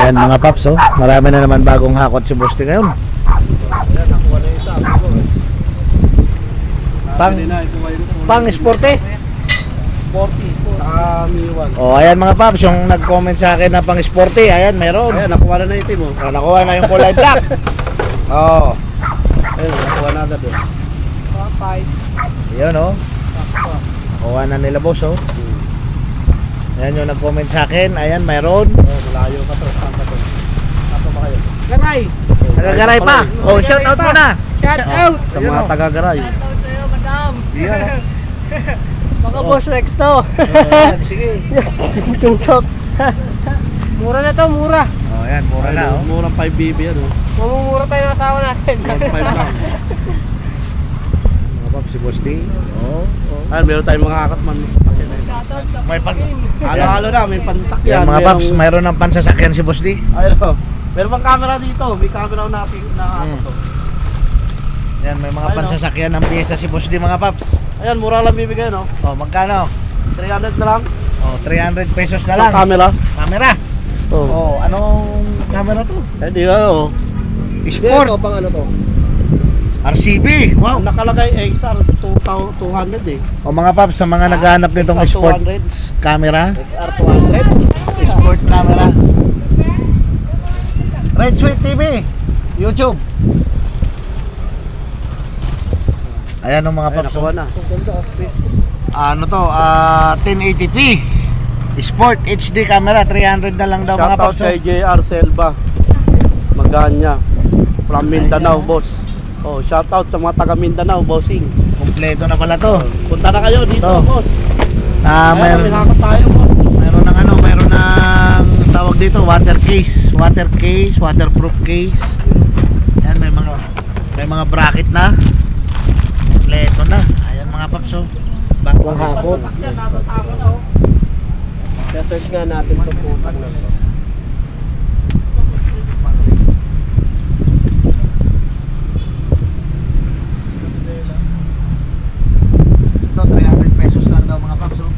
Ayan mga paps, oh. Marami na naman bagong hakot si Boss D ngayon. Ayan, nakuha na yung isa. Pang sporty. Sporty. Mi1. Oh, ayan mga paps, yung nag-comment sa akin na pang sporty, ayan meron. Ayan, nakuha na yung team mo. Oh, nakuha na yung kulay black. Oh. Ayan, nakuha na agad. Yun, oh. Nakuha na nila boss, oh. Ayan yung nag-comment sa akin, ayan meron. Malayo ka to. Saan ka to? Saan ba kayo? Garay! Nagagaray pa. Oh, shout out muna. Shout out! Sa mga taga-garay. Shout out sa'yo, madam! Yan, oh. Baka Boss Rex to. Ayan, sige. Tung-tok. Mura na to, mura. Oh, ayan, mura na, oh. Murang 5BB yan, oh. Mamumura tayo ng asawa natin. 1.5 lang. Mga paps, si Boss D. Oh, oh. Ayan, meron tayong mga akatman. Shout out sa May pag... Halo-halo na, may pansasakyan. Yan mga paps, mayroon ng pansasakyan si Boss D. Ayun, oh. Meron pang camera dito. May camera na akot to. Yan, may mga Ayun, pansasakyan ng pyesa si Boss D mga paps. Ayan, mura lang bibigay, no? Oh, magkano? 300 na lang. Oh, 300 pesos na Ang lang. camera. Camera. Oh. Oh, anong camera to? Eh, di ba, oh. Sport. Ito, pang ano to? RCB. Wow. Nakalagay XR 200 eh. O mga paps, sa mga naghahanap nitong XR sport 200. camera, XR 200. sport camera. Red Sweet TV, YouTube. Ayan ang mga Ay, paps. nakuha na. Ano to? 1080p. Sport HD camera, 300 na lang daw mga Shoutout paps. sa JR Selva Maganya from Mindanao, Ayan. boss. Oh, shoutout sa mga taga Mindanao, bossing. Kompleto na pala to. Punta na kayo dito, Ito. boss. Mayroon may hakot tayo, boss. ng ano, mayroon ng tawag dito, water case, waterproof case. Yan, may mga bracket na. Kompleto na. Ayan mga paps, oh. Bagong hakot. Sasakyan, nasa sama na, oh. Kaya search nga natin ito putang na to. Ito, 300 pesos lang daw mga paps, oh.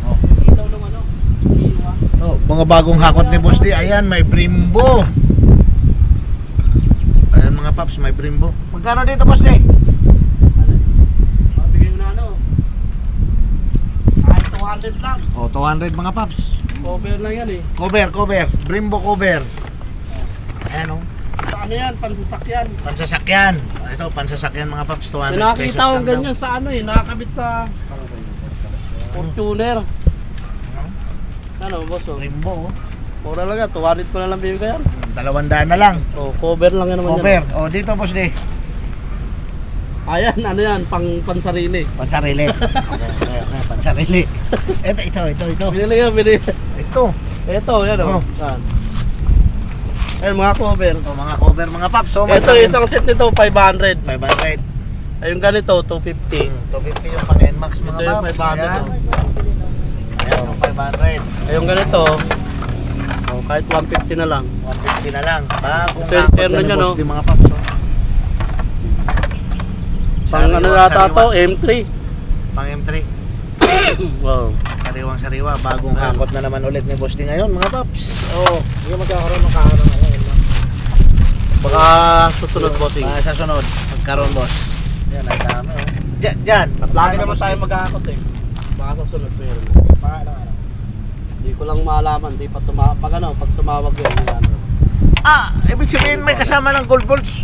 Oh. Ilaw nung ano, iwa. Oh, mga bagong hakot ni Boss D. Ayan, may Brembo. Ayan mga paps, may Brembo. Magkano dito Boss D? Bigay mo na ano. Kahit 200 lang. Oh, 200 mga paps. Cover lang yan eh. Cover. Brembo cover. Ayan, oh. Sa ano yan, pansasakyan. Pansasakyan. Ito, pansasakyan mga paps, 200 pesos Nakakita ko lang ganyan sa ano eh, nakakabit sa Fortuner. Ano, boss, daw. oh. Brembo, oh. Mura lang yan, 200 ko na lang bibigay yan. 200 na lang. Oh, cover lang yan naman Cover. yan. Oh, dito Boss D. Ayan, ano yan, pansarili. Pansarili. Okay, pansarili. Ito. Binili yan, binili. Ito. Ito, yan Oh. oh. Yan. Ayan, mga cover. Ito, mga cover, mga paps. So, Ito, isang set nito, 500. 500. Ay, yung ganito, 250. 250 yung pang NMAX mga Ito yung paps. 500. Ayan. Oh. Ayan, yung 500. Ay, yung ganito, oh, kahit 150 na lang. 150 na lang. Bagong Ito yung hakot terno na ni niya, Boss no? D, mga paps. Oh. Pang ano Sariwa, yata to, sariwa. M3. Pang M3. Wow. Sariwang-sariwa. Bagong Ayan. hakot na naman ulit ni Boss D ngayon, mga paps. Oh. Hindi magkakaroon ng kaharang ano. Baka susunod, bossing. Sa sunod, magkaroon boss. Yan, ang dami. Oh. Diyan. Lagi naman tayo mag-aakot eh. Baka susunod meron. Paano? Hindi ko lang maalaman, di pa pag tumawag yun, ano. Ibig sabihin may kasama ng gold balls.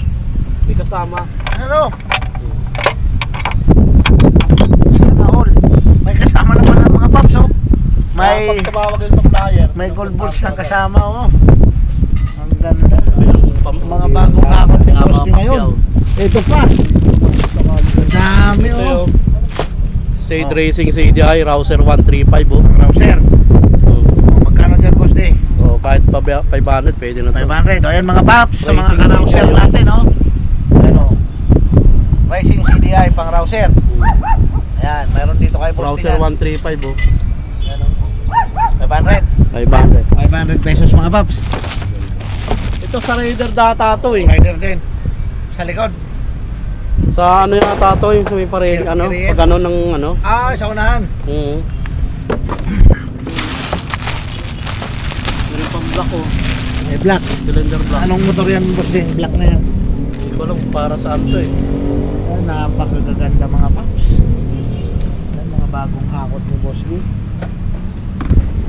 May kasama. Ano? Sana all. May kasama naman ng mga paps, oh. Pag tumawag yung supplier. May gold balls ng kasama, oh. Ang ganda. Mga Mga bagong hakot ni Boss D ngayon. Ito pa. Ang dami, oh. State Oh. Racing CDI, Rouser 135, oh. Ang rouser. Oh. Magkano dyan, Boss D? Oh, kahit pa 500, pwede na to. 500. O, yan mga paps. Sa mga Racing ka-rouser CDI. natin, oh. Ano? Racing CDI pang rouser. Ayan, mayroon dito kay Boss D. Rouser 135, oh. Ayan, oh. 500. 500. 500 pesos mga paps. Ito sa Raider data to eh. Rider din. Sa likod. Sa ano yata to, yung sa may pare, ano, Carrier. pag ano ng ano. Sa unahan. Mm. Meron pang black, oh. May black. Cylinder block. Anong motor yan, boss D? Black na yan. Hindi ko alam para saan to eh. Ayan, napakagaganda mga paps. Ayan, mga bagong hakot ni boss D.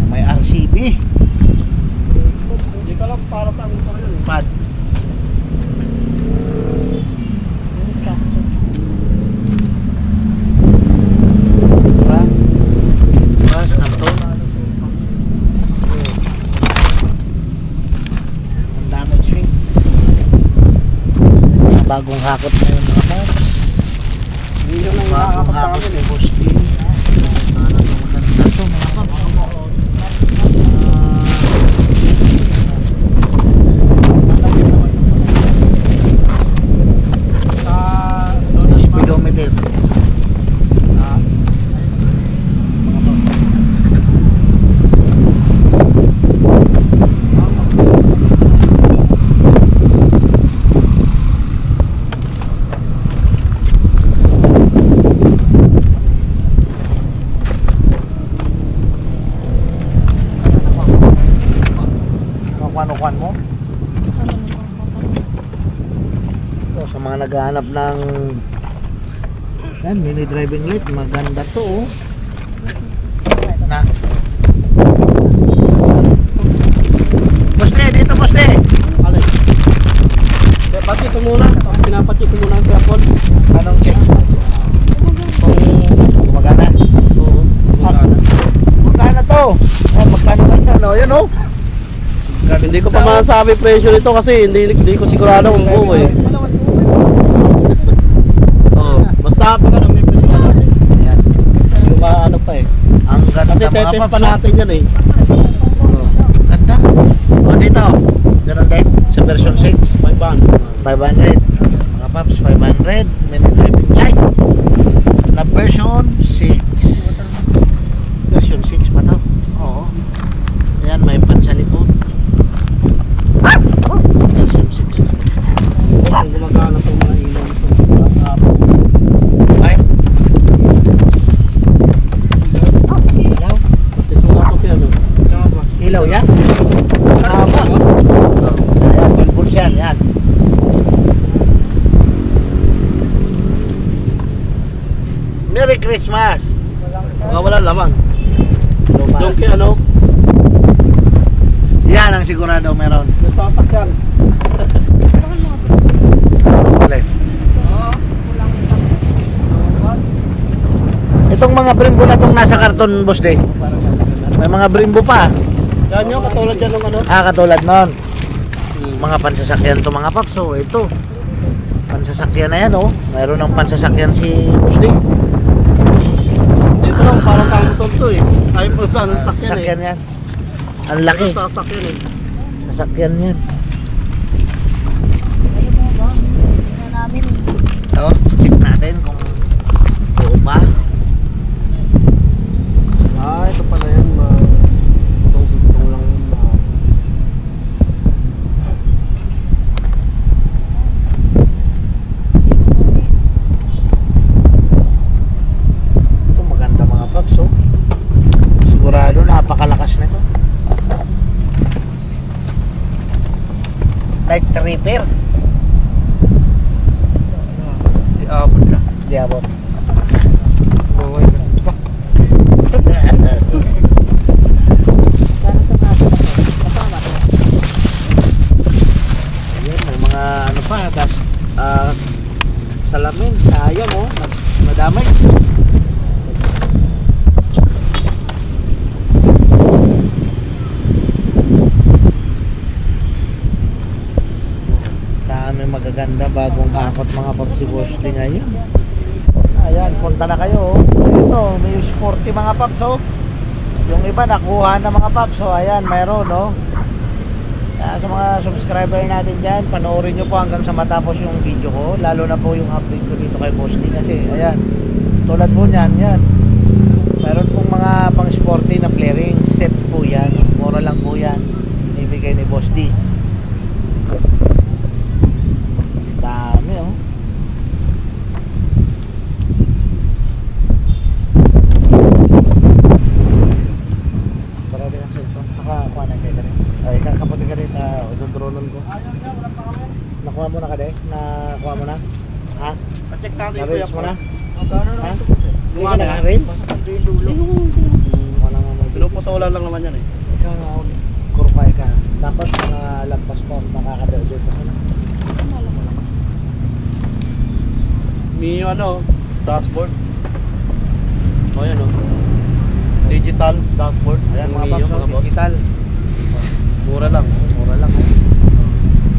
May RCB. Hindi ko alam para saan ito yun eh. Pad. Diba? Diba? Sakto. Ang daming swings. Mga bagong hakot na yun mga paps. Hindi yun ang Bagong nakakapag hakot sa ni akin eh. boss D. Sana maganda to mga paps. Speedometer. Kwan mo? Ito, sa mga naghahanap ng yan, mini driving light, maganda to oh. Na. Boss De, dito boss De. Alay. Kaya pati ko muna. Pinapati ko muna ang trapon. Anong check? Kung Gumagana. oo. Gumagana. Magkano to? Oh, magkano ano? Yun oh. Hindi ko pa masabi presyo nito kasi hindi ko sigurado kung buo eh. Oo. Basta pag ano may presyo ka natin. Yan. Yung ano pa eh. Ang ganda Kasi mga tetest paps. pa natin yan eh. Oo. Ganda. O dito. Ganun din. Sa version 6. 500. 500. Mga paps, 500. Mini driving light. Na version 6. Version 6 pa to. Oo. Ayan, may pan sa likod. Version 6. Kung gumagana itong mga ilaw nito. Ay. Ilaw. Pati sumatok yan oh. Ilaw yan. Haba. Ayan, 12 volts yan. Yan. Merry Christmas. Mga wala laman. Yung kaya ano, Yan ang sigurado meron. nagsasakyan. Alay. Itong mga Brembo na itong nasa karton, boss de. May mga Brembo pa. Yan yun, katulad yan ng ano. Katulad nun. Mga pansasakyan to mga paps. So, ito. Pansasakyan na yan, oh. Mayroon ng pansasakyan si boss de. Dito lang para sa motor to eh. Ayaw pa sa sasakyan eh. Sasakyan yan. Ang laki. Sasakyan eh. Sasakyan yan. Ito, check natin kung buo ba. Ito pala yan. Tungtong lang yun. Ito maganda mga paps, oh. Sigurado napakalakas nito. Light repair. Abot na. Di abot. Okay na. Ayan, may mga ano pa, salamin, sayang oh, madamay. Dami magaganda bagong hakot mga papsibosti ngayon. Ayan, punta na kayo oh. Ito, may sporty mga paps oh. Yung iba nakuha na mga paps oh. Ayan, mayroon oh. Sa mga subscriber natin dyan, panoorin nyo po hanggang sa matapos yung video ko. Lalo na po yung update ko dito kay Boss D. Kasi ayan, tulad po nyan, yan. Meron pong mga pang sporty na flaring set po yan. Mura lang po yan. Ibigay ni Boss D. Dami oh. Parang din ang cellphone. Nakakuha na kayo rin. Ay, kakaputi ka rin. Ha? Pa-check natin yung Na-reels mo na? Magkano Ha? na ito boss? Hindi ka naka-reels? Yung dulo. Wala nga mag- Pinuputulan lang naman yan eh. Ikaw na kurpay ka. Dapat mga lagpas pa makakadaldal ka na. May ano, dashboard. O yan o. Digital dashboard. Ayan mga Mio, paps, mga boss. digital. Mura lang. Mura lang.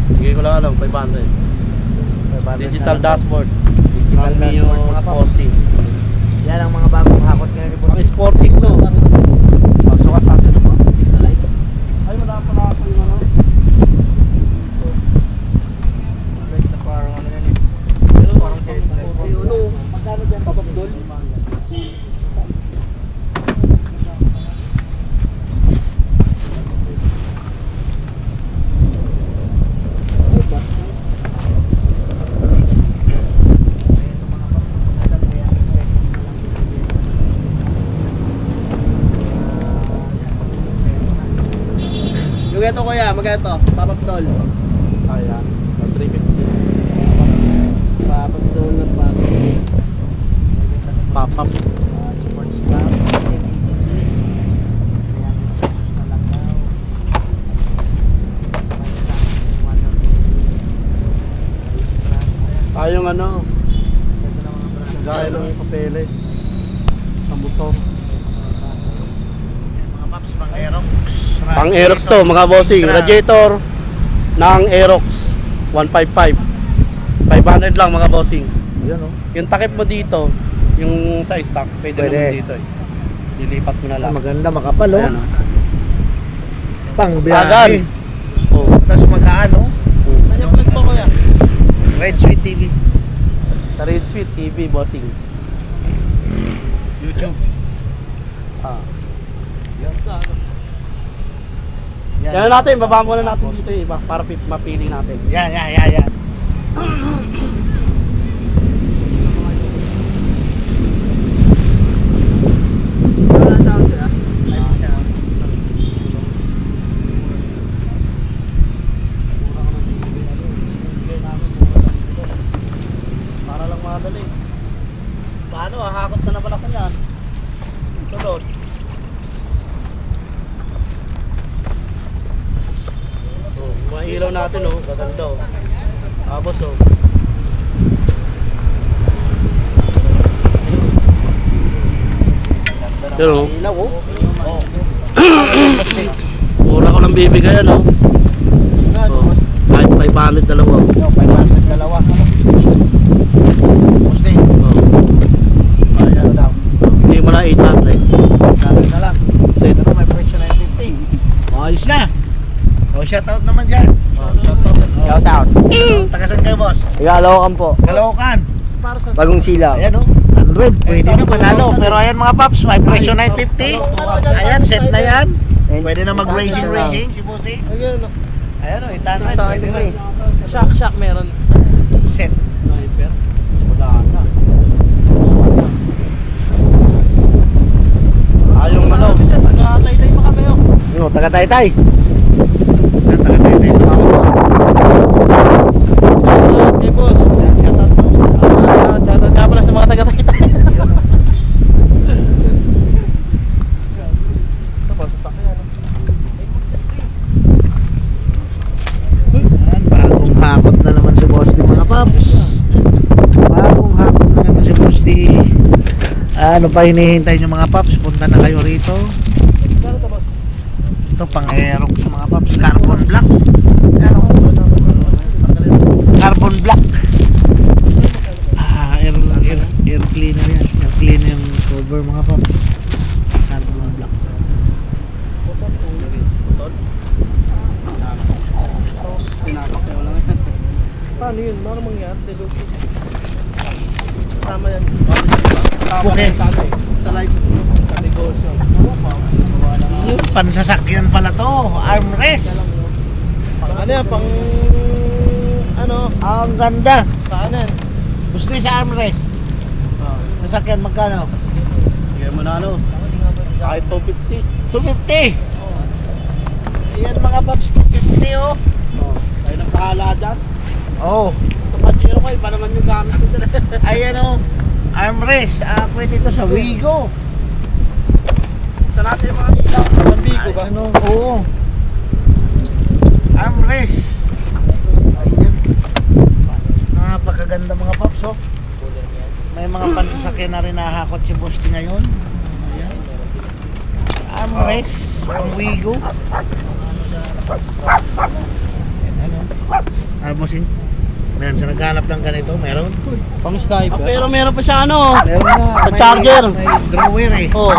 Hindi ko lang alam, 500. Digital dashboard. Digital Ng Mio dashboard mga paps. Sporting. Yan ang mga bagong hakot ngayon ni Ang Boss. Sporting to. Pasukat natin ito. Ay, wala pala ako yung ano. Parang ano yan eh. Parang Ano? Magkano dyan papabdol? Yung ito kuya, magkano ito? Papapdol. Ayan. 350. Papapdol ng papapdol. Pop-up. Sports bar. Tayong ano, gaya ng papeles. Ang buto. Mga paps, pang Aerox. Pang Aerox to, mga bossing. Radiator ng Aerox 155. 500 lang mga bossing. Yun o. Yung takip mo dito, yung sa stock, pwede Pwede. naman dito eh. Dilipat mo na lang. Maganda, makapal o. Ayan, oh. Pang Tagan. biyahe. Oh. Tapos magkaan o. Saan yung plug po kuya? Red Sweet TV. Sa Red Sweet TV, bossing. YouTube. Ah. Yan. Yan natin, baba muna natin dito eh, para mapili natin. Yan, yan, yan, yan. Para lang madali. Paano, hahakot na naman ako yan. Sunod. Oh, mga ilaw natin oh, gaganda oh. Tapos oh. Yun oh. Ilaw o. Oo. Mura ko lang bibigayan oh. Oh, kahit 500 dalawa. Yo, 500 dalawa. Musti. Oh. Ayan daw. Hindi mo na 800. Dami na lang. Set. Pero may presyo na yung 50. Ayos na. O, shoutout naman dyan. Shout out. Tagasan kayo, boss? Igalawakan po. Caloocan. Bagong silaw. Ayan o. 100. Pwede na panalo. Pero ayan mga paps, may presyo na yung 50. Ayan, set na yan. Pwede na mag-racing si Bossy. Ayan o, 800. Pwede na. Shock meron. Set. Sniper. Wala na. Ayong ano. Taga-taytay pa kami oh. Ano, taga-taytay. Yan, taga-taytay. Hey boss. Shoutout mo. Shoutout nga pala sa mga taga-taytay. Ito pa, sasakyan. Ayan, bagong hakot na naman si Boss D, mga paps. Bagong hakot na naman si Boss D. Ano pa hinihintay nyo mga paps? Punta na kayo rito. Ito pang Aerox mga paps. Carbon black. Carbon black. Air cleaner yan. Air cleaner yung cover mga paps. Carbon black. Paano yun? Paano mangyari? Tama yan. Tama Okay. yan sa ano eh. Sa live. Sa negosyo. Yung pansasakyan pala to. Armrest. Ano yan? Pang... Ano? Ang ganda. Saan yan? Gusto niya sa armrest. Sasakyan magkano? Sige mo na ano. Kahit 250. 250. Ayan mga paps, 250 oh. Oh, kayo nang bahala dyan. Oh. Sa Pajero ko, iba naman yung gamit ko dyan. armrest. Pwede ito sa Wigo. Sa natin yung mga ilaw. Pandigo ba? Ano? Oo. Armrest. Ayan. Napakaganda mga paps, oh. May mga pansasakyan na rin nahakot si Bosti ngayon. Ayan. Armrest. Ang Wigo. Ayan, ano? Bossing? Meron siya naghanap ng ganito. Meron? Pang sniper. Pero meron pa siya ano. Meron na. Sa charger. May drawer eh. Oh.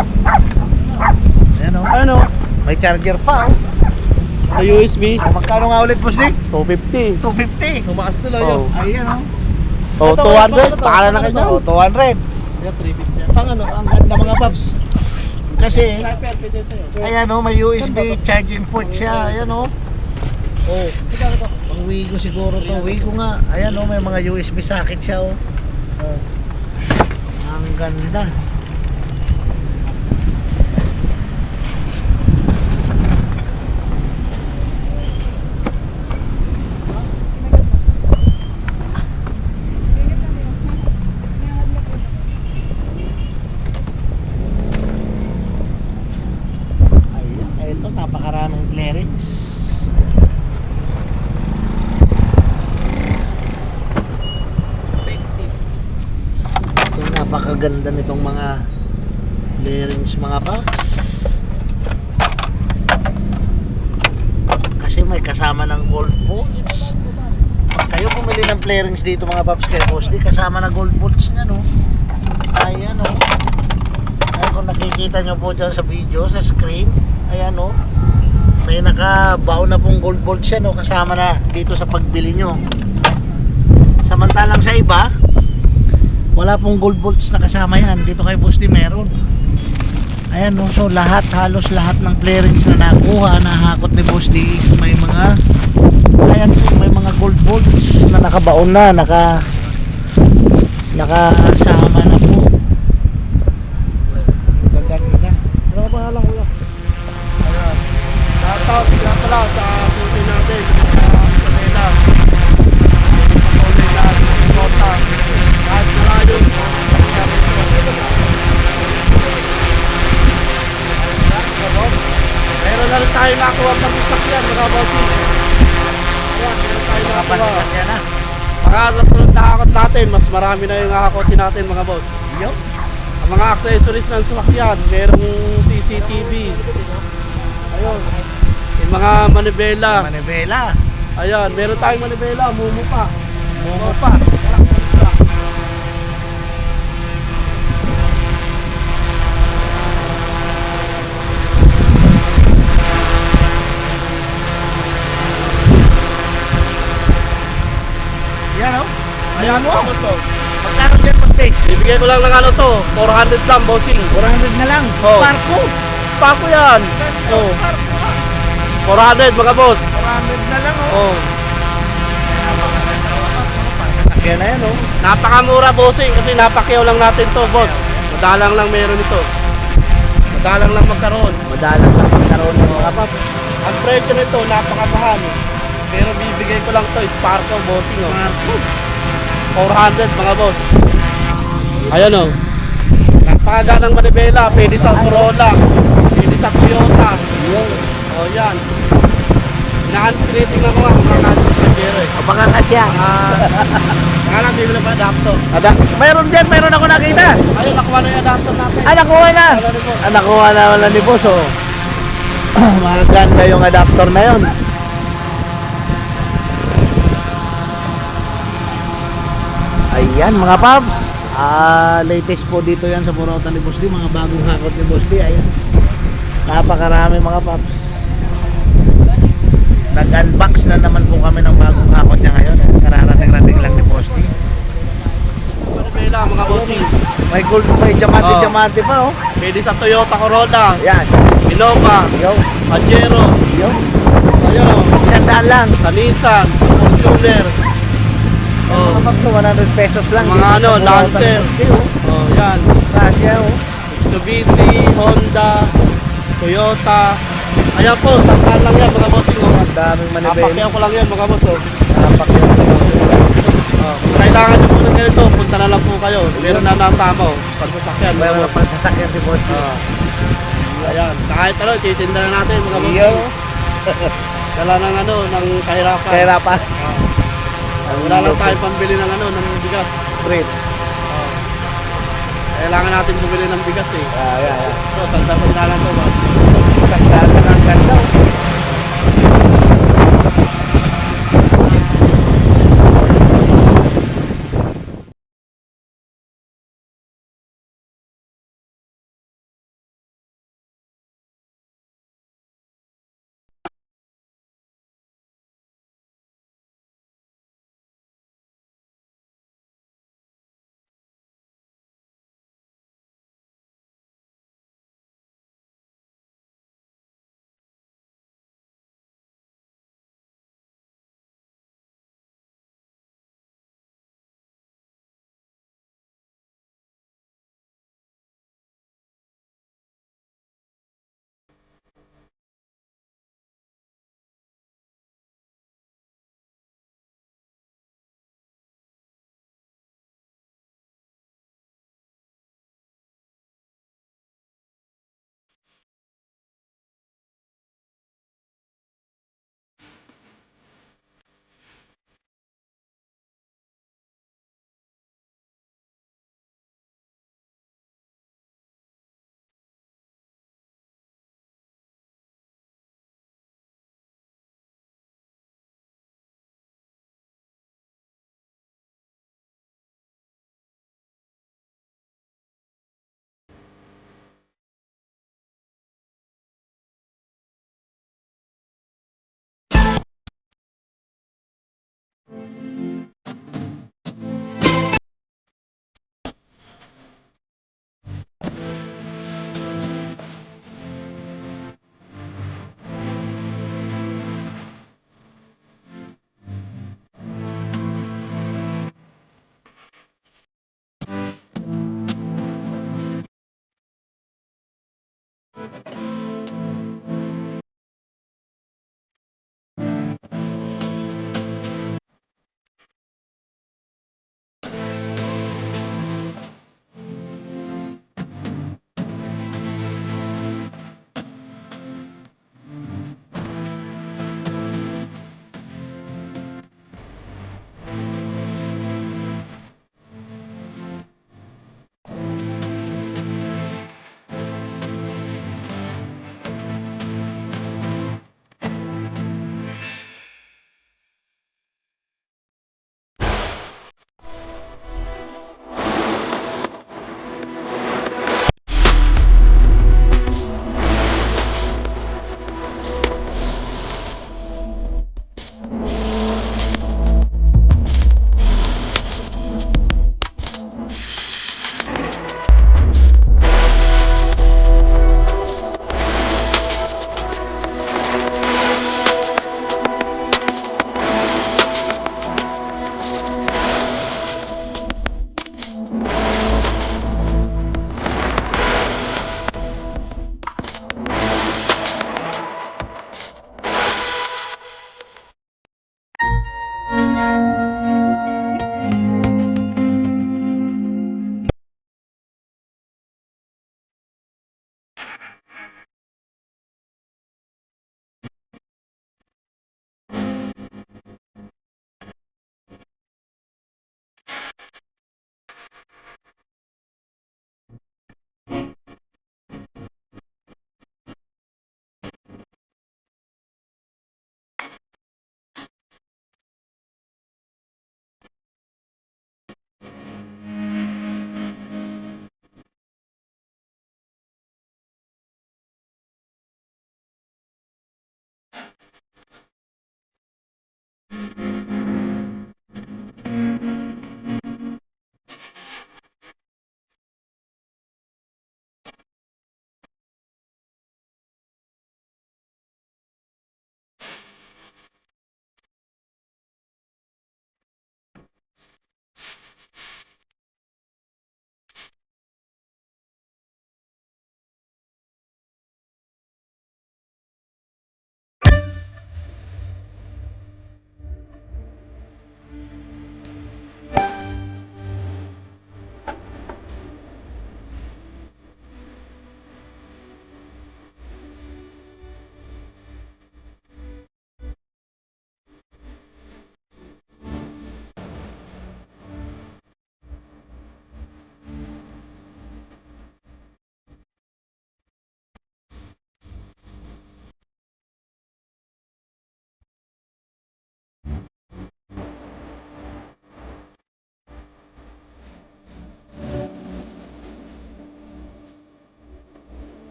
Ayan, oh. Ano? May charger pa, oh. Sa USB. Magkano nga ulit, Boss Nick? 250. 250. Tumaas nila Oh. Ayan, oh. Oh, 200. Pakala na kayo dyan. Oh, 200. Yeah, 350. Pang ano? Ang ganda mga paps. Kasi, Sniper, pwede sa'yo. ayan, oh, may USB charging port siya. Ayan, oh. Oh. Pang Wigo siguro to. Wigo nga. Ayan, oh, may mga USB socket siya, oh. Oh. Ang ganda. Ayan, ito napakaraming clearance. Ito napakaganda nitong mga clearance mga paps. Kasi may kasama ng gold bolts. Pag kayo bumili ng clearance dito mga paps kay Boss D, kasama na gold bolts niya, no? Ayan, oh. Ay, kung nakikita nyo po dyan sa video, sa screen, ayan, oh. May nakabaon na pong gold bolts yan, oh, kasama na dito sa pagbili nyo. Samantalang sa iba, wala pong gold bolts na kasama yan. Dito kay Boss D meron. Ayan, no? So lahat, halos lahat ng clearance na nakuha, nahakot ni Boss D is may mga, ayan po, may mga gold bolts na nakabaon na, nakasama na po. Ganda. Ano ka pangalan, kuya? Ayan. Shoutout nga pala sa suti natin. Sa Manila. Patuloy na suporta. Kahit malayo. Meron na rin tayo nakuha ng sasakyan mga bossing. Ayan, meron tayo nakuha. Nakapasasakyan na. Baka sa sunod na hakot natin, mas marami na yung hakotin natin mga boss. Yup. Ang mga accessories ng sasakyan, merong CCTV. Ayun. Yung mga manibela. Manibela. Ayan, meron tayong manibela, mumu pa. Momo pa. Yan, oh. Ayan mo. Magkano dyan, Boss D? Bibigay ko lang ng ano to, 400 lang, bossing. 400 na lang. Oh. Sparko. Sparko yan. Oh. Sparko, ah. 400 mga boss. 400 na lang, oh. Oh. Kaya na yan, oh. Napakamura bossing kasi napakyaw lang natin to, boss. Madalang lang meron ito. Madalang lang magkaroon. Madalang lang magkaroon ng mga pap. Ang presyo nito, napakamahal. Pero bibigay ko lang to, Sparko, bossing. Oh. Sparko. 400 mga boss. Ayan o. Napakagandang manibela. Pwede sa Corolla. Pwede sa Toyota. O yan. Tinitingnan ko nga kung kakasya sa Jero eh. Baka kasya. Kaya lang, bibili pa adapter. Mayroon dyan, mayroon ako nakita. Ayun, nakuha na yung adapter natin. Nakuha na. Wala rin po. Nakuha na wala ni Boss, oh. Maganda yung adapter na yon. Ayan mga paps. Latest po dito yan sa Burautan ni Boss D. Mga bagong hakot ni Boss D. Ayan. Napakarami mga paps. Nag-unbox na naman po kami ng bagong hakot niya ngayon. Kararating-rating lang ni Boss D. Manibela mga bossing. May gold, may diamante-diamante pa, oh. Pwede sa Toyota Corolla. Ayan. Innova. Yo. Pajero. Yo. Ayun o. Gandaan lang. Sa Nissan. Fortuner. Mga paps, 100 pesos lang. Mga Dito sa ano, Burautan Lancer. ni Boss D, oh. Oh, yan. Kasya, oh. Mitsubishi, Honda, Toyota. Ayan po, sandaan lang yan mga bossing. Oh. Ang daming manibela. Napakyaw ko lang yan mga boss. Oh. Napakyaw. Oh. Kung kailangan nyo po ng ganito, punta na na lang po kayo. Meron na nasama o, pagsasakyan. Meron na pang sasakyan si boss. Ayan, kahit ano, titinda na natin mga boss. Iyo. Dala ng ano, ng kahirapan. Kahirapan. Wala lang tayong pambili ng ano, ng bigas. Bread. Kailangan natin bumili ng bigas eh. Ayan. So, sanda-sanda lang to ba? Tagdaan na ng ganda.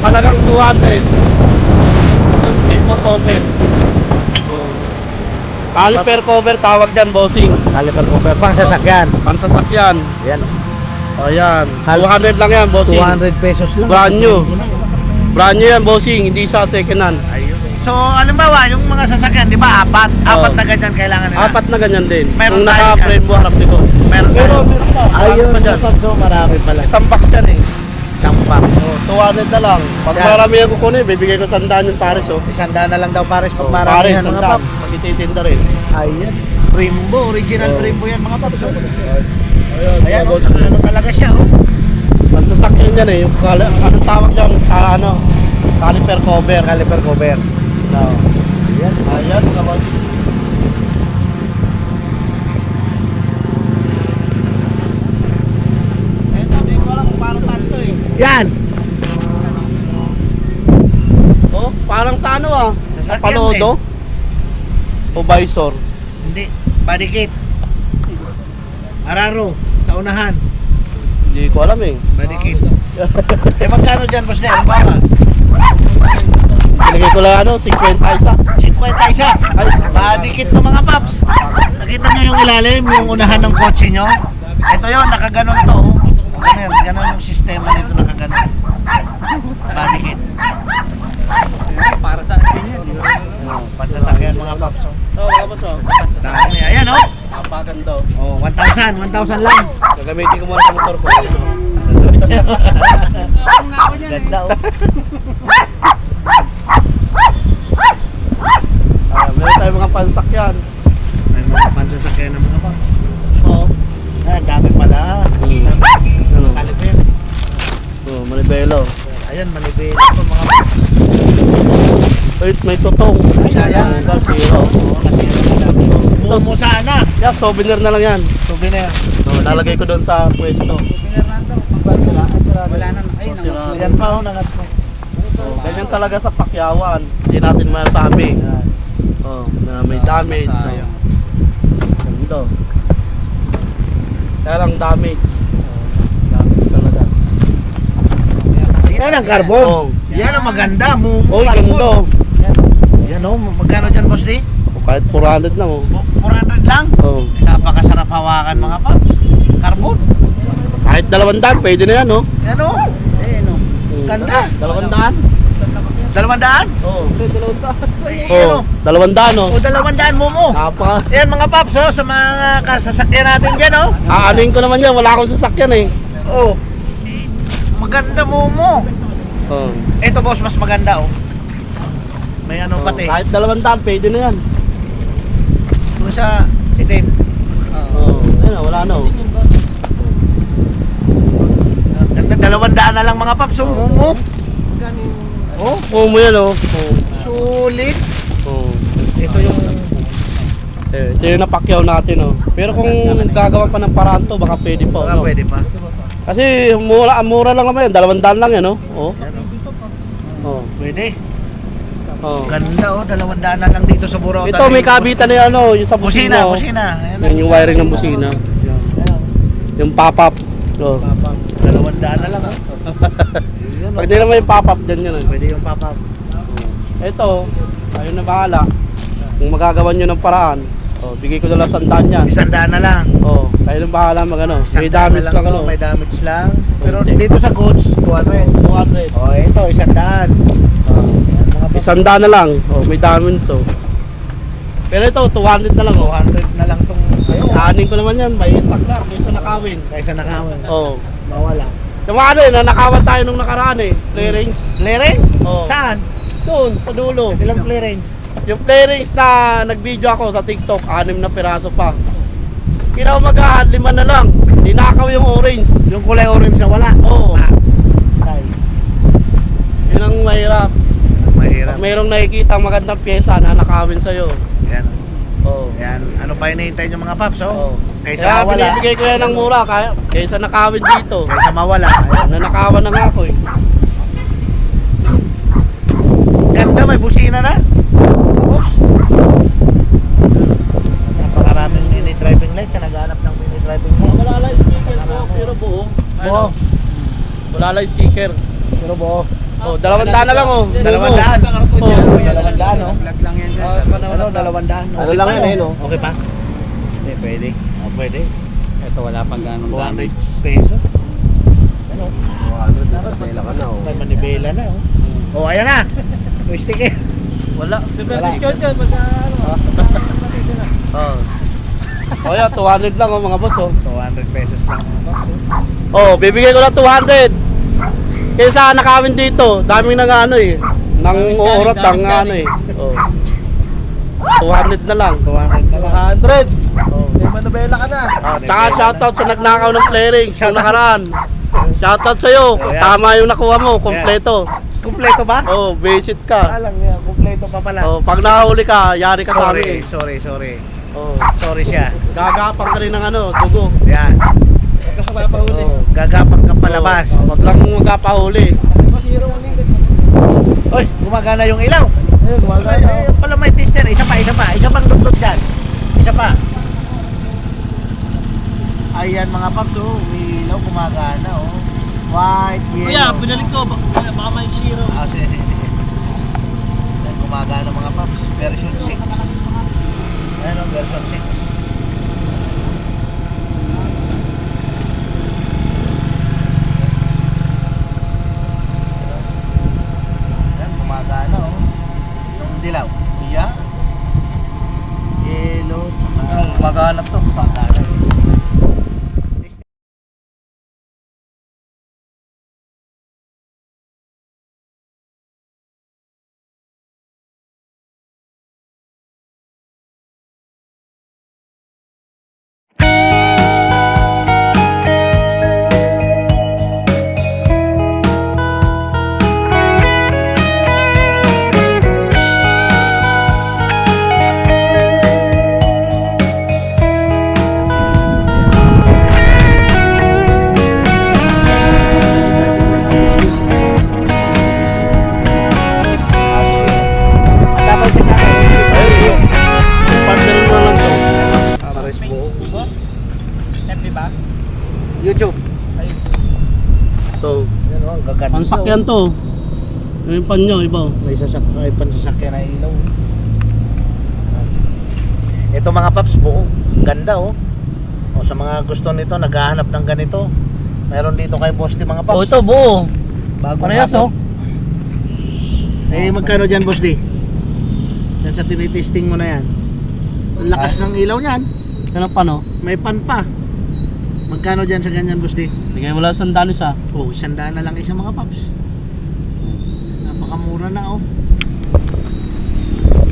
Halagang 200. Ito cover. Caliper cover tawag dyan, bossing. Caliper cover pang sasakyan. Pansasakyan. Yan. Ayan. Halos 200 lang yan, bossing. 200 pesos lang. Brand new. Brand new yan, bossing. Hindi sa second hand. Ayun. So, alimbawa, yung mga sasakyan, di ba, apat Oo. na ganyan kailangan nila. Apat na ganyan din. Meron Kung tayo naka-frame mo, harap nito. Meron Pero tayo. meron pa. Ayun, Marami pa dyan. so marami pala. Isang box yan eh. Sampak. Oh, 200 na lang. Pag Yan. marami yung kukunin, bibigay ko 100 yung pares, oh. Isanda na lang daw pares pag Oh, marami pares, yan mga 100. paps. Magtititinda rin. Ayan. Brembo, original Oh. Brembo yan mga paps. Oh. Ayun, Ayan, mga oh, boss. ano talaga siya, oh. Pansasakyan yan eh. Yung anong tawag dyan? Caliper cover. Caliper cover. No. Ayan. Ayan, mga boss. Eto, di ko alam kung para saan to eh. Yan. Oh, parang sa ano ah? Sa Sasakyan palodo? O visor? Hindi. Body kit. Araro. Sa unahan. Hindi ko alam eh. Body kit. Eh, magkano dyan, boss niya? Ang bawa? Pinigay ko lang ano, 50 isa. 50 isa. Ay, Body kit to mga paps. Nakita nyo yung ilalim, yung unahan ng kotse nyo? Ito yun, nakaganon to. Ganun, ganun yung sistema nito, nakaganon. Body kit. Para sa akin yan. Oh, pansasakyan mga paps. Oh. oh, mga boss oh. Dami. Ayan oh. Napakaganda oh. Oh, 1,000 lang. Gagamitin ko muna sa motor ko. Ganda oh. Meron tayong mga pansakyan. May mga pansasakyan ng mga paps. Oo. Ah, dami pala. Ano? Caliper. Oh, Manibelo. Ayan, malibili po mga paps. Wait, may totong. Sayang. Zero. Oo, nasira na. Mumu sana. Yeah, souvenir na lang yan. Souvenir. Oh, lalagay ko doon sa pwesto. Wala na. Ayun, Sira. Ayan pa oh, nangat po. Oh, ganyan talaga sa pakyawan. Hindi natin masabi. Ayan. Oh, na may damage. So. Ganito. Kaya lang damage. Damage talaga. Yan ang carbon. Oh. Yan ang maganda. Mumu Oy, carbon. ganda. Yan oh, magkano dyan boss di? Oh, kahit 400 lang oh. 400 lang. Oh. Napakasarap hawakan mga paps. Carbon. Kahit 200, pwede na yan oh. Yan oh. Ganda. 200? 200? Oo. Yan oh. 200 oh. O 200 mumu. Napaka. Yan mga paps oh, sa mga kasasakyan natin dyan oh. Aanin ko naman yan, wala akong sasakyan eh. Oh. Maganda mumu. Oh. Ito boss, mas maganda oh. May ano pati. Kahit 200, pwede na yan. Kung sa itim. Oo. Ayun, wala na oh. Ganda, 200 na lang mga paps oh. Mumu. Oh, Oo mo yan oh. sulit. Oo. Ito yung Ito yung napakyaw natin oh. Pero kung gagawa pa ng paraan to, baka pwede pa. baka No? pwede pa. Kasi mura lang naman yan, 200 lang yan oh. Oh. Yan, oh. Oh. Pwede. Oh. Ganda oh, 200 na lang dito sa Burao. Ito may kabitan na yan oh, yung sa busina. Oh. Busina. Ayan, Yan yung wiring ng busina. Yan. Ayan, Yung pop-up. Oh. papap. 200 na lang oh. Yun, Pag di naman yung pop-up dyan yun. pwede yung papap. Ito, ayun na bahala. Kung magagawa nyo ng paraan, bigay ko na lang 100 yan. 100 na lang. Kayo lang bahala mag ano. May 100 damage na lang to, ano. may damage lang. Pero Konti. dito sa goods, 200. 200. Oh, ito 100. Ayan, mga paps. 100 na lang. May damage so. Pero ito, 200 na lang. 200 na lang tong ayun. Aanin ko naman yan, may stock lang, kaysa nakawin. Kaysa nakawan. Mawala. Mawala. Yung mga ano eh, nakawan tayo nung nakaraan eh. Play rings. Clearance? Oo. Saan? Doon, sa dulo. Ilang clearance? Yung play rings na nag-video ako sa TikTok, 6 na piraso pa. Kinaumagaan, 5 na lang. Dinakaw yung orange. Yung kulay orange na wala. Oo. Tay. Yun ang mahirap. Mahirap. Pag mayroong nakikita magandang pyesa na nakawin sa'yo. Yan. Oo. Yan. Ano pa hinihintay nyo mga paps, oh? Oo. Kaysa Kaya mawala. binibigay ko yan ng mura kaysa nakawin dito. Kaysa mawala. Ayan. Nanakawan na nga ako eh. Ganda, may busina na. Tapos. Napakaraming mini driving lights. Siya naghanap ng mini driving lights. Wala lang sticker po, pero buo. Buo. Wala lang sticker. Pero buo. Oh, 200 na lang oh. 200? Oh. 200, no? Ano, 200. Ano lang yan, no? Okay pa? Eh, pwede. Oh, pwede. Ito wala pang ganong 200 dami. peso. Ano? 200, Manila ka na, oh. May manibela na, oh. Oh, ayan na. Twisty eh. Wala. Wala. Discount yan, pagka ano. Oh. Oh, yan, 200 lang oh mga boss oh. 200 pesos lang. Oh, bibigay ko lang 200. Kaysa nakawin dito, daming nang ano eh. Nang uurot ng ano eh. Oh. 200 na lang. 200 na lang. 100. Oh. May manubela ka na. Tsaka shoutout sa nagnakaw ng flaring sa nakaraan. Shoutout sa'yo. Oh, yan. Tama yung nakuha mo, kompleto. Kumpleto ba? Oh, visit ka. Alam niya, kumpleto pa pala. Oh, pag nahuli ka, yari ka sa amin. Sorry. Oh. Sorry siya. Gagapang ka rin ng ano, dugo. Yan. Pagkakapahuli. Oh. Gagapang ka palabas. Oh, wag lang magkapahuli. Zero ang lingkod. Oy, gumagana yung ilaw. Ayun, wala Ay, na. pala may tester. Isa pang dugtog dyan. Isa pa. Ayan mga paps, oh. May ilaw, gumagana, oh. White, Kuya, yellow. pinalik ko. Baka may zero. Ah, sige. Ayan, gumagana mga paps. Version 6. Ayan, oh, version 6. Ayan, gumagana, oh. Yung dilaw. Yeah. Yellow, tsaka... Maganap to. Gumagana. Tapos ka sa akin. Ay, partner mo lang to. Pares buo. FB ba? YouTube. To. Yan, oh, ang gaganda. Pansakyan to. Yung pan nyo, iba oh. May pansasakyan na ilaw. Ito mga paps, buo. Ang ganda, oh. O, sa mga gusto nito, naghahanap ng ganito. Meron dito kay Boss D, mga paps. Oh, ito buo. Bagong Parehas bago. oh. Eh, magkano dyan, Boss D? Yan sa tinitesting mo na yan. Ang lakas ng ilaw niyan. Yan ang pan oh. May pan pa. Magkano dyan sa ganyan, Boss D? Bigay mo lang 100 isa. Oh, 100 na lang isa, mga paps. Napakamura na, oh.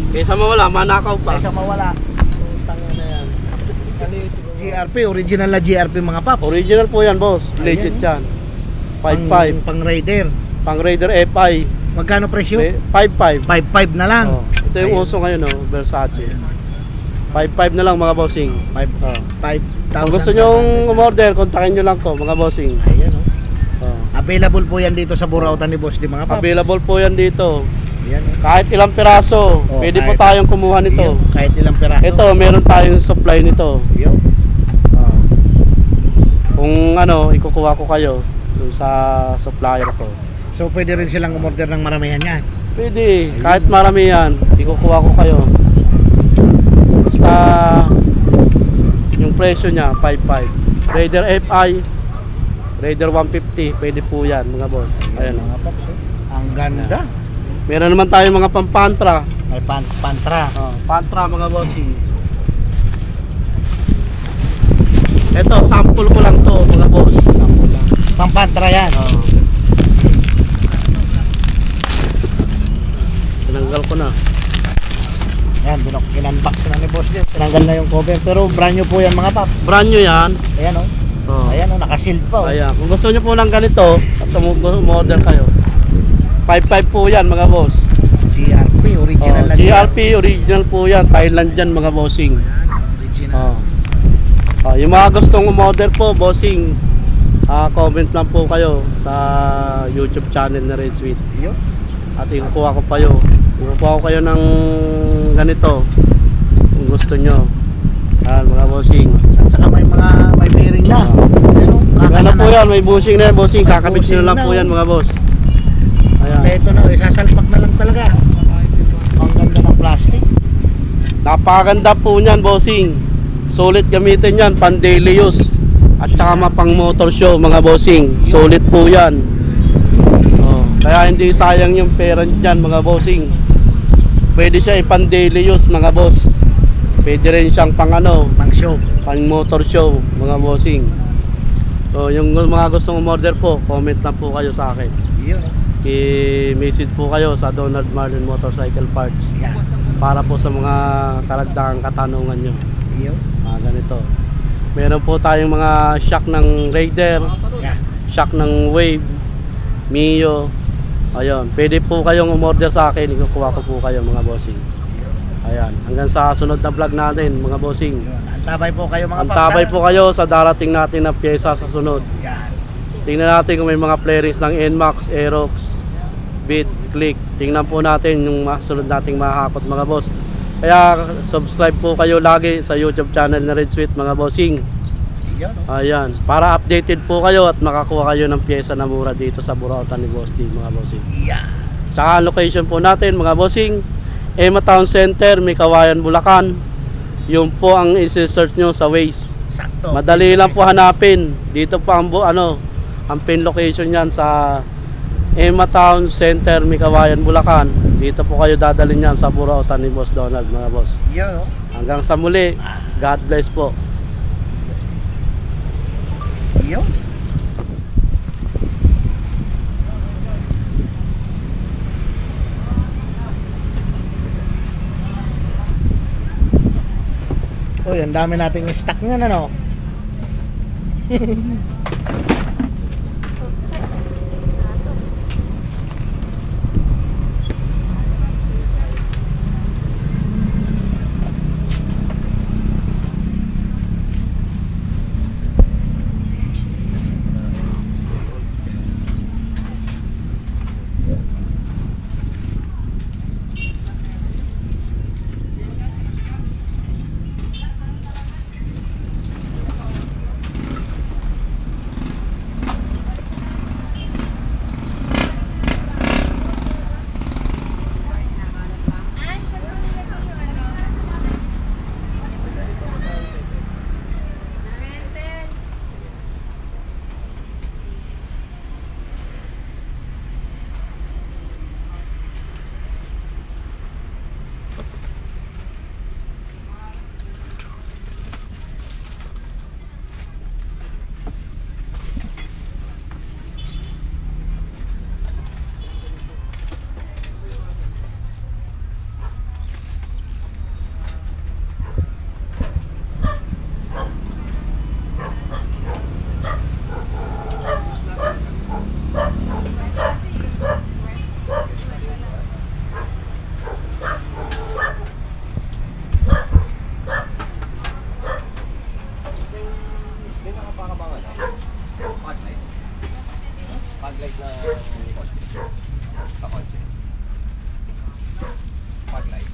Kaysa mawala, manakaw pa. Kaysa mawala. Tanga na yan. Ano yung siguro? GRP, original na GRP, mga paps. Original po yan boss. Legit Ayan, yan. 5.5. Pang Raider. Pang Raider FI. Magkano presyo? 5.5. 5.5 na lang. Oh. Ito yung Ayun. uso ngayon oh, Versace. 5.5 na lang mga bossing. 5,000. Kung gusto nyong umorder, kontakin nyo lang ko mga bossing. Ayan, oh. Oh. Available po yan dito sa Burautan ni Boss D, mga paps. Available po yan dito. Ayan, oh. Kahit ilang piraso, Oh, pwede po kahit- tayong kumuha nito. Ayan, kahit ilang piraso. Ito, meron tayong supply nito. Ayan. Kung ano, ikukuha ko kayo dun sa supplier ko. So pwede rin silang umorder ng maramihan yan. Pwede, kahit marami yan, ikukuha ko kayo. Basta yung presyo niya, 5.5. Raider FI, Raider 150, pwede po yan mga boss. Ayan. Mga paps, oh. Ang ganda. Meron naman tayo mga pampantra. May pantra. Pantra mga bossing. Ito, sample ko lang to mga boss. Pampantra yan. Tinanggal ko na. Yan, in-unbox na ni Boss D. Tinanggal na yung cover. Pero brand new po yan, mga paps. Brand new yan. Ayan, oh. Oh. Ayan, oh. Naka-sealed pa, oh. Ayan. Kung gusto nyo po ng ganito, at umorder kayo. 5.5 po yan mga boss. GRP, original na GRP, original po yan. Thailand yan mga bossing. Original. Yung mga gustong umorder po, bossing, comment lang po kayo sa YouTube channel na Red Sweet. Iyo. At ikukuha ko kayo. Ikukuha ko kayo ng ganito kung gusto nyo. Mga bossing. At saka may bearing na. Ayan, oh. Ano Kakasa po na. yan, may bushing na yan, bossing. Kakabit Bushing nyo lang na, po oh. yan mga boss. Ayan. Ito na, isasalpak na lang talaga. Ang ganda ng plastic. Napakaganda po niyan, bossing. Sulit gamitin yan, pan daily use. At saka mapang motor show, mga bossing. Sulit po yan. Oh, kaya hindi sayang yung pera niyan, mga bossing. Pwede siya pan daily use, mga boss. Pwede rin siyang pang ano, Pang show. pang motor show, mga bossing. So, yung mga gustong umorder po, comment lang po kayo sa akin. Yun. I-message po kayo sa Donald Marlin Motorcycle Parts Yan. para po sa mga karagdagang katanungan nyo. Yun. Ganito. Meron po tayong mga shock ng Raider, Yan. shock ng Wave, Mio. Ayun, pwede po kayong umorder sa akin, ikukuha ko po kayo, mga bossing. Ayan, hanggang sa sunod na vlog natin, mga bossing. Yun. Antabay po kayo mga Antabay paps, po kayo sa darating natin na pyesa sa sunod. Yan. Tingnan natin kung may mga playrings ng NMAX, Aerox, Beat, Click. Tingnan po natin yung sunod nating mahakot, mga boss. Kaya subscribe po kayo lagi sa YouTube channel na Red Sweet, mga bossing. Yun. Ayan, para updated po kayo at makakuha kayo ng pyesa na mura dito sa Burautan ni Boss D, mga bossing. Yan. Tsaka ang location po natin, mga bossing, Emma Town Center, may Kawayan, Bulacan. Yun po ang isi-search nyo sa Waze. Sakto. Madali lang po hanapin. Dito po ang ang pin location niyan sa Emma Town Center, Mikawayan, Bulacan. Dito po kayo dadalhin yan sa Burautan ni Boss Donald, mga boss. Yun. Hanggang sa muli, God bless po. Yun. Uy, ang dami nating stock niyan, ano? Paglight na kotse. Sa kotse. Paglight.